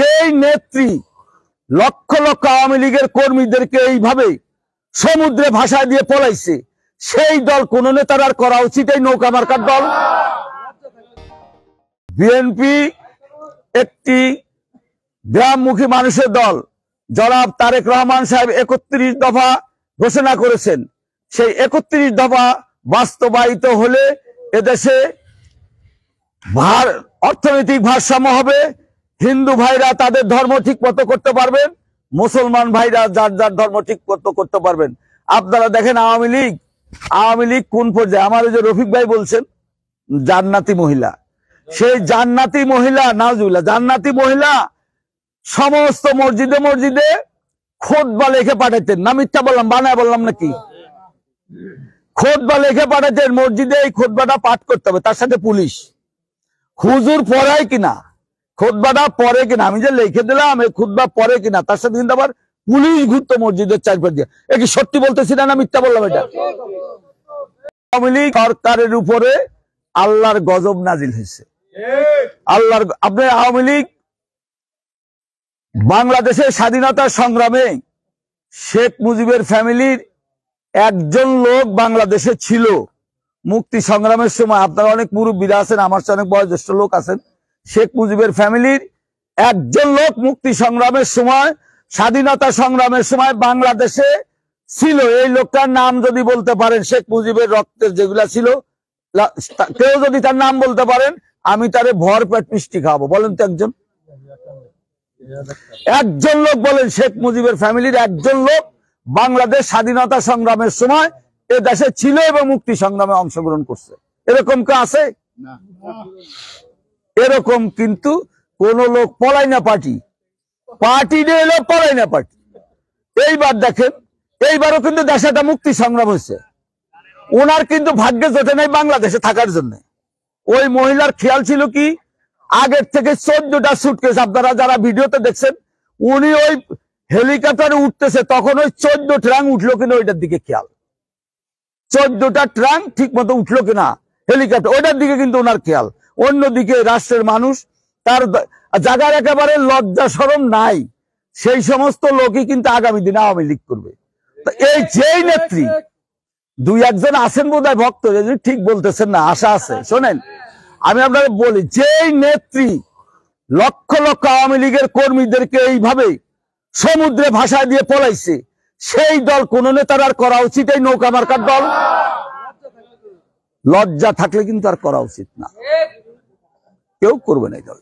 যেই নেত্রী লক্ষ লক্ষ আওয়ামী লীগের কর্মীদেরকে এইভাবে সমুদ্রে ভাষা দিয়ে পলাইছে, সেই দল কোন নেতার আর করা উচিত এই নৌকা মার্কার দল? বিএনপি একটি গ্রামমুখী মানুষের দল। জনাব তারেক রহমান সাহেব 31 দফা ঘোষণা করেছেন। সেই 31 দফা বাস্তবায়িত হলে এদেশে অর্থনৈতিক ভারসাম্য হবে। হিন্দু ভাইরা তাদের ধর্ম ঠিক মতো করতে পারবেন, মুসলমান ভাইরা যার যার ধর্ম ঠিক মতো করতে পারবেন। আপনারা দেখেন আওয়ামী লীগ কোন পর্যায়ে। আমার যে রফিক ভাই বলছেন জান্নাতি মহিলা, সেই জান্নাতি মহিলা, নাউজুবিল্লাহ, জান্নাতি মহিলা সমস্ত মসজিদে খুতবা লিখে পাঠাতেন। না মিথ্যা বললাম, বানায় বললাম নাকি? খুতবা লিখে পাঠাতেন, মসজিদে এই খুতবাটা পাঠ করতে হবে। তার সাথে পুলিশ হুজুর পড়ায় কিনা, খুতবাটা পড়ে কিনা, আমি যে লিখে দিলাম এই খুতবা পড়ে কিনা, তার সাথে কিন্তু আবার পুলিশ ঘুরতো মসজিদের চারপাশ দিয়ে। এ কি সত্যি বলতেছি না মিথ্যা বললাম? এটা আওয়ামী লীগ সরকারের উপরে আল্লাহর গজব নাজিল হয়েছে। আপনার আওয়ামী লীগ বাংলাদেশের স্বাধীনতা সংগ্রামে শেখ মুজিবের ফ্যামিলির একজন লোক বাংলাদেশে ছিল মুক্তি সংগ্রামের সময়। আপনারা অনেক মুরব্বীরা আছেন, আমার চেয়ে অনেক বয়োজ্যেষ্ঠ লোক আছেন। শেখ মুজিবের ফ্যামিলির একজন লোক মুক্তি সংগ্রামের সময়, স্বাধীনতা সংগ্রামের সময় বাংলাদেশে ছিল। এই লোকটার নাম যদি বলতে পারেন, শেখ মুজিবের রক্তের যেগুলা ছিল, কেউ যদি তার নাম বলতে পারেন, আমি তারে ভরপেট মিষ্টি খাওয়াবো। বলেন তো একজন লোক বলেন, শেখ মুজিবের ফ্যামিলির একজন লোক বাংলাদেশ স্বাধীনতা সংগ্রামের সময় এ দেশে ছিল এবং মুক্তি সংগ্রামে অংশগ্রহণ করছে। এরকম কেউ আছে? এরকম কিন্তু কোন লোক পলাই না পার্টি এলো পলাই না পার্টি। এইবার দেখেন, এইবারও কিন্তু দেশে একটা মুক্তি সংগ্রাম হয়েছে। ওনার কিন্তু ভাগ্যে জোটে নাই বাংলাদেশে থাকার জন্য। ওই মহিলার খেয়াল ছিল কি, আগের থেকে 14টা সুটকেস, আপনারা যারা ভিডিওতে দেখছেন, উনি ওই হেলিকপ্টারে উঠতেছে, তখন ওই 14 ট্রাঙ্ক উঠলো কিনা ওইটার দিকে খেয়াল। 14টা ট্রাঙ্ক ঠিক মতো উঠলো কিনা হেলিকপ্টার, ওইটার দিকে কিন্তু ওনার খেয়াল। অন্যদিকে রাষ্ট্রের মানুষ, তার জায়গার একেবারে লজ্জা শরম নাই, সেই সমস্ত লোকই কিন্তু আগামী দিনে আওয়ামী লীগ করবে। এই যেই নেত্রী, 2-1 আছেন বোধহয় ভক্ত, ঠিক বলতেছেন না, আশা আছে। শোনেন, আমি আপনাদের বলি, যেই নেত্রী লক্ষ লক্ষ আওয়ামী লীগের কর্মীদেরকে এইভাবে সমুদ্রে ভাষা দিয়ে পলাইছে, সেই দল কোন নেতার আর করা উচিত এই নৌকা মার্কার দল? লজ্জা থাকলে কিন্তু আর করা উচিত না, কেউ করবে না এই দল।